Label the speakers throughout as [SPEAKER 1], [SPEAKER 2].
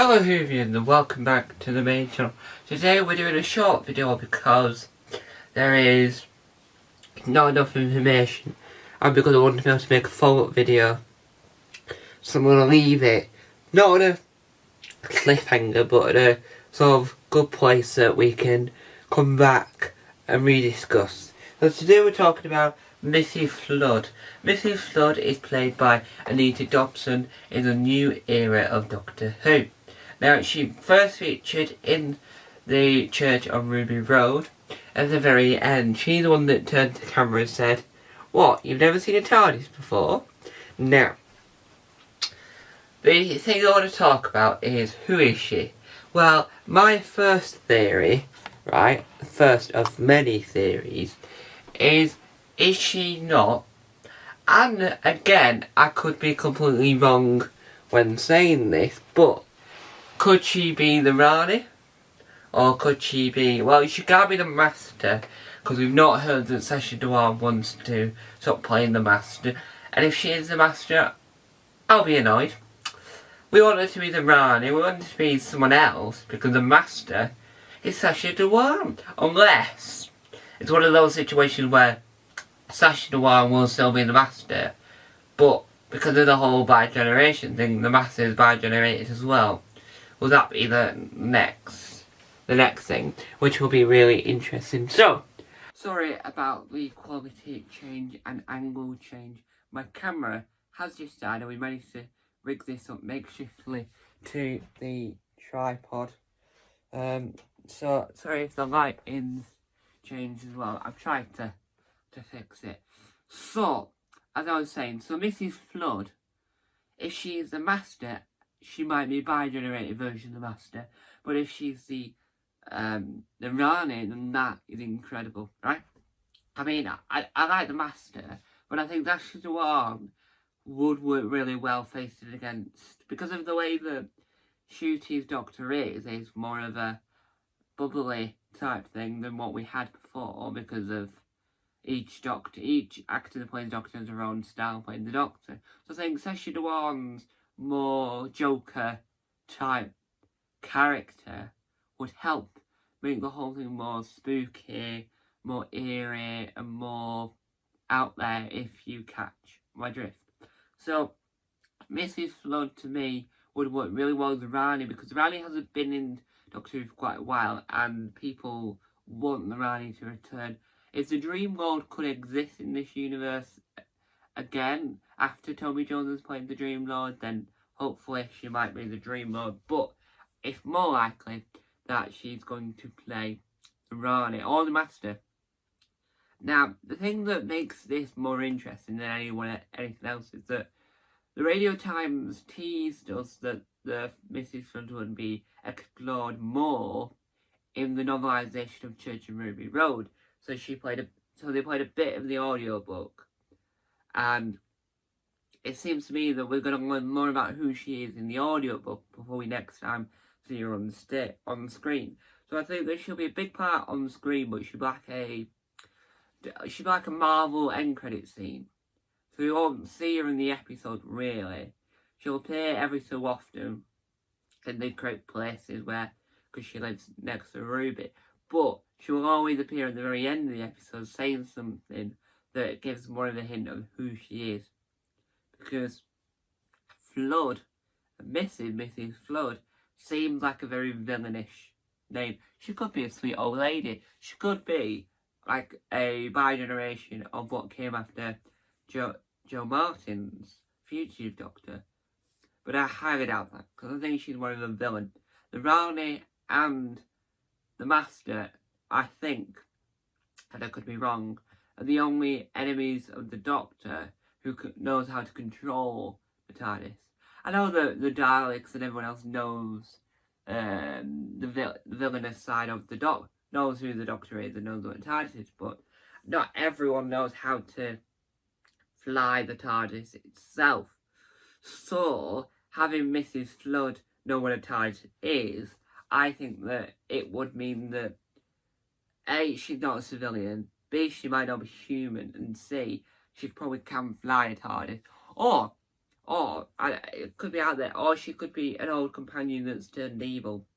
[SPEAKER 1] Hello Hoovians and welcome back to the main channel. Today we're doing a short video because there is not enough information and because I want to be able to make a follow-up video, so I'm going to leave it not on a cliffhanger but at a sort of good place that we can come back and rediscuss. So today we're talking about Missy Flood. Missy Flood is played by Anita Dobson in the new era of Doctor Who. Now, she first featured in the church on Ruby Road. At the very end, she's the one that turned to the camera and said, "What, you've never seen a TARDIS before?" Now, the thing I want to talk about is, who is she? Well, my first theory, right, first of many theories, is she not? And again, I could be completely wrong when saying this, but could she be the Rani? Or could she be... well, she can't be the Master, because we've not heard that Sacha Dhawan wants to stop playing the Master. And if she is the Master, I'll be annoyed. We want her to be the Rani, we want her to be someone else, because the Master is Sacha Dhawan. Unless it's one of those situations where Sacha Dhawan will still be the Master, but because of the whole bi-generation thing, the Master is bi-generated as well. Will that be the next thing, which will be really interesting. So, sorry about the quality change and angle change. My camera has just died and we managed to rig this up makeshiftly to the tripod. So, sorry if the lighting's changed as well. I've tried to fix it. So, as I was saying, so Mrs. Flood, if she is the Master, she might be a bi-generated version of the Master, but if she's the Rani, then that is incredible, right? I mean, I like the Master, but I think Sacha Dhawan would work really well faced it against, because of the way that Ncuti's Doctor is more of a bubbly type thing than what we had before, because of each actor that plays the Doctor has their own style playing the Doctor. So I think Sacha Dhawan's more Joker type character would help make the whole thing more spooky, more eerie and more out there, if you catch my drift. So Mrs. Flood to me would work really well with Rani, because Rani hasn't been in Doctor Who for quite a while and people want the Rani to return. If the Dream Lord could exist in this universe again, after Toby Jones has played the Dream Lord, then hopefully she might be the Dream Lord. But it's more likely that she's going to play the Rani or the Master. Now, the thing that makes this more interesting than anything else is that the Radio Times teased us that the Mrs. Flood would be explored more in the novelisation of Church and Ruby Road. So they played a bit of the audiobook, and it seems to me that we're going to learn more about who she is in the audiobook before we next time see her on the screen. So I think that she'll be a big part on the screen, but she'll be like a Marvel end credit scene. So we won't see her in the episode really. She'll appear every so often in the correct places because she lives next to Ruby. But she will always appear at the very end of the episode saying something that gives more of a hint of who she is. Because Flood, Mrs. Flood, seems like a very villainish name. She could be a sweet old lady. She could be like a bi-generation of what came after Jo Martin's fugitive Doctor. But I highly doubt that, because I think she's more of a villain. The Rani and the Master, I think, and I could be wrong, are the only enemies of the Doctor who knows how to control the TARDIS. I know that the Daleks and everyone else knows the villainous side of the Doctor, knows who the Doctor is and knows what the TARDIS is, but not everyone knows how to fly the TARDIS itself. So, having Mrs. Flood know what a TARDIS is, I think that it would mean that A, she's not a civilian, B, she might not be human, and C, she probably can fly a TARDIS. Or Or, it could be out there, or she could be an old companion that's turned evil.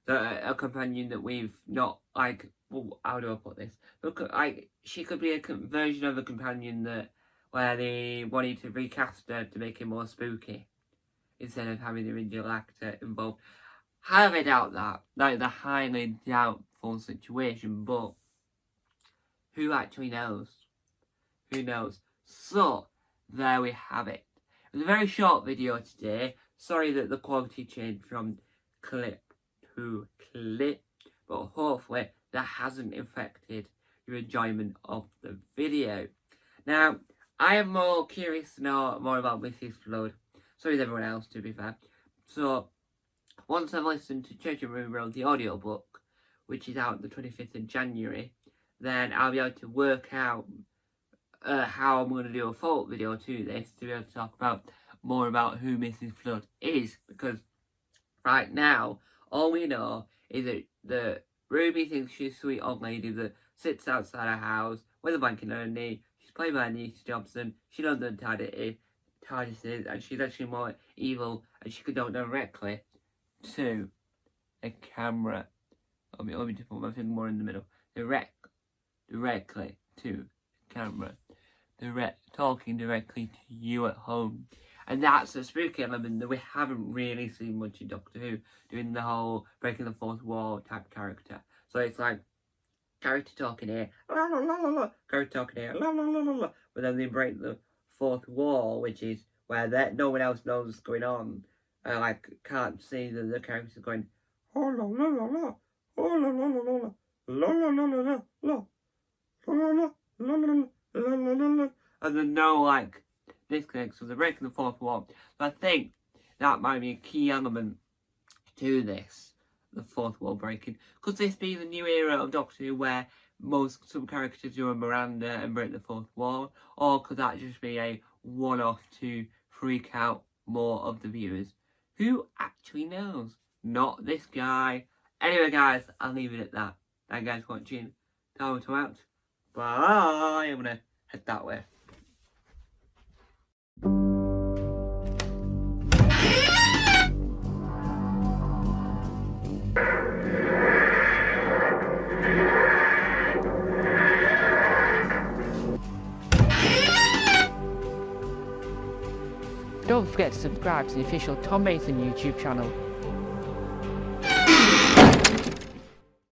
[SPEAKER 1] A companion that we've not, like, well, how do I put this? Look, like, she could be a version of a companion that, where they wanted to recast her to make it more spooky, instead of having the original actor involved. Highly doubt that. Like, the highly doubtful situation, but who actually knows? Who knows? So, there we have it. It was a very short video today. Sorry that the quality changed from clip to clip, but hopefully that hasn't affected your enjoyment of the video. Now, I am more curious to know more about Mrs. Flood. So is everyone else, to be fair. So, once I've listened to Church and Rumor, the audiobook, which is out the 25th of January, then I'll be able to work out how I'm going to do a follow-up video to this, to be able to talk about more about who Mrs. Flood is, because right now, all we know is that the Ruby thinks she's a sweet old lady that sits outside her house with a blanket on her knee. She's played by Anita Johnson. She knows the TARDIS is, and she's actually more evil, and she could go directly to a camera. Let me just put my finger more in the middle. Directly to the camera. Talking directly to you at home. And that's a spooky element that we haven't really seen much in Doctor Who, doing the whole breaking the fourth wall type character. So it's like, character talking here, la la la la la, character talking here, la la la la la, but then they break the fourth wall, which is where no one else knows what's going on. Like, can't see that the character's going, oh la la la la, oh la la la la la, la la la la la, la la la la la la la, and then no, like, disconnect, so they're breaking the fourth wall. So I think that might be a key element to this, the fourth wall breaking. Could this be the new era of Doctor Who where some characters do a Miranda and break the fourth wall? Or could that just be a one-off to freak out more of the viewers? Who actually knows? Not this guy. Anyway guys, I'll leave it at that. Thank you guys for watching. Time to out. Bye. I'm gonna head that way.
[SPEAKER 2] Don't forget to subscribe to the official Tom Mason YouTube channel.